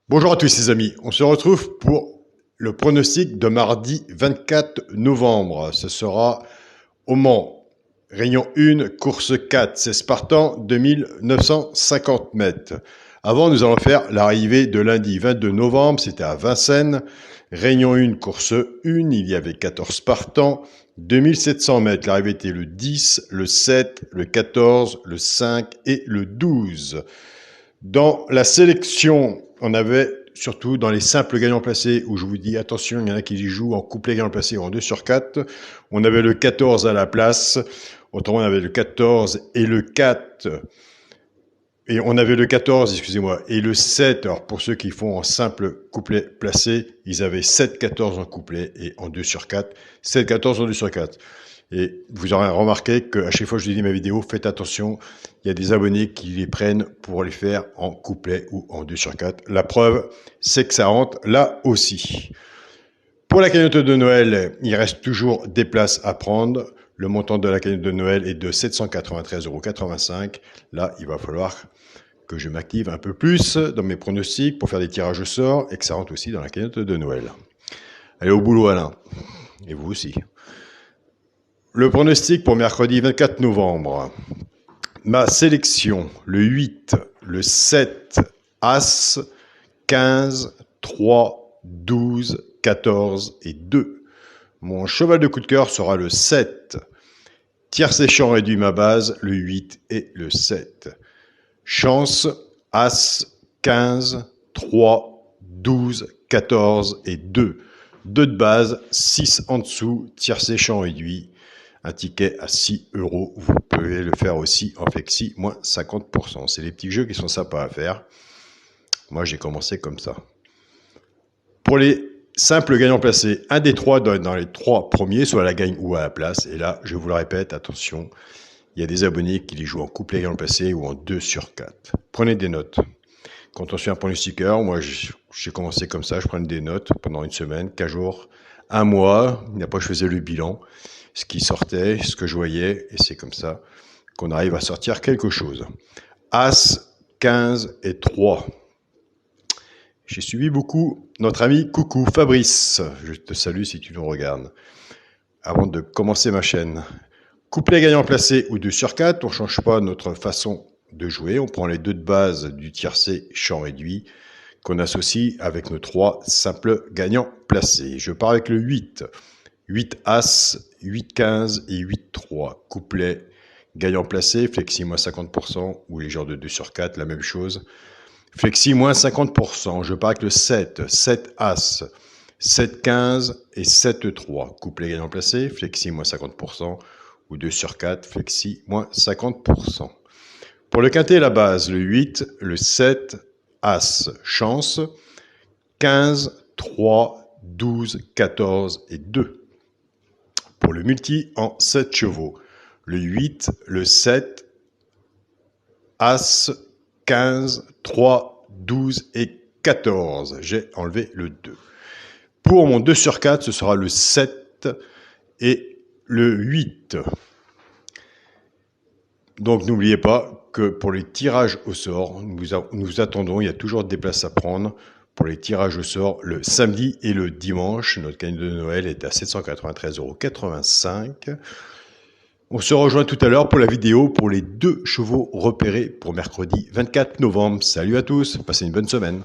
Bonjour à tous les amis, on se retrouve pour le pronostic de mardi 24 novembre. Ce sera au Mans, Réunion 1, course 4, 16 partants, 2950 mètres. Avant, nous allons faire l'arrivée de lundi 22 novembre, c'était à Vincennes. Réunion 1, course 1, il y avait 14 partants, 2700 mètres. L'arrivée était le 10, le 7, le 14, le 5 et le 12. Dans la sélection, on avait surtout dans les simples gagnants placés, où je vous dis attention, il y en a qui y jouent en couplet gagnant placé ou en 2 sur 4. On avait le 14 à la place, autrement on avait le 14 et le 4. Et on avait le 14, excusez-moi, et le 7. Alors pour ceux qui font en simple couplet placé, ils avaient 7-14 en couplet et en 2 sur 4. 7-14 en 2 sur 4. Et vous aurez remarqué qu'à chaque fois que je dis ma vidéo, faites attention, il y a des abonnés qui les prennent pour les faire en couplet ou en 2 sur 4. La preuve, c'est que ça rentre là aussi. Pour la cagnotte de Noël, il reste toujours des places à prendre. Le montant de la cagnotte de Noël est de 793,85 €. Là, il va falloir que je m'active un peu plus dans mes pronostics pour faire des tirages au sort et que ça rentre aussi dans la cagnotte de Noël. Allez au boulot, Alain. Et vous aussi. Le pronostic pour mercredi 24 novembre. Ma sélection, le 8, le 7, As, 15, 3, 12, 14 et 2. Mon cheval de coup de cœur sera le 7. Tiercé champ réduit ma base, le 8 et le 7. Chance, As, 15, 3, 12, 14 et 2. 2 de base, 6 en dessous, tiercé champ réduit. Un ticket à 6 €. Vous pouvez le faire aussi en flexi, moins 50%. C'est les petits jeux qui sont sympas à faire. Moi, j'ai commencé comme ça. Pour les simples gagnants placés, un des trois dans les 3 premiers, soit à la gagne ou à la place. Et là, je vous le répète, attention, il y a des abonnés qui les jouent en couplet gagnant placé ou en 2 sur 4. Prenez des notes. Quand on suit un pronostiqueur, moi, j'ai commencé comme ça. Je prenais des notes pendant une semaine, 15 jours, un mois. Et après, je faisais le bilan. Ce qui sortait, ce que je voyais, et c'est comme ça qu'on arrive à sortir quelque chose. As, 15 et 3. J'ai suivi beaucoup notre ami Coucou Fabrice. Je te salue si tu nous regardes. Avant de commencer ma chaîne. Couplet gagnant placé ou 2 sur 4, on ne change pas notre façon de jouer. On prend les 2 de base du tiercé champ réduit qu'on associe avec nos 3 simples gagnants placés. Je pars avec le 8. 8 As, 8 15 et 8 3. Couplet gagnant placé, flexi moins 50% ou les genres de 2 sur 4, la même chose. Flexi moins 50%. Je pars avec le 7. 7 As, 7 15 et 7 3. Couplet gagnant placé, flexi moins 50% ou 2 sur 4, flexi moins 50%. Pour le quintet, la base, le 8, le 7, As, chance, 15, 3, 12, 14 et 2. Pour le multi en 7 chevaux, le 8, le 7, As, 15, 3, 12 et 14. J'ai enlevé le 2. Pour mon 2 sur 4, ce sera le 7 et le 8. Donc n'oubliez pas que pour les tirages au sort, nous attendons, il y a toujours des places à prendre. Pour les tirages au sort, le samedi et le dimanche, notre cagnotte de Noël est à 793,85 €. On se rejoint tout à l'heure pour la vidéo pour les 2 chevaux repérés pour mercredi 24 novembre. Salut à tous, passez une bonne semaine.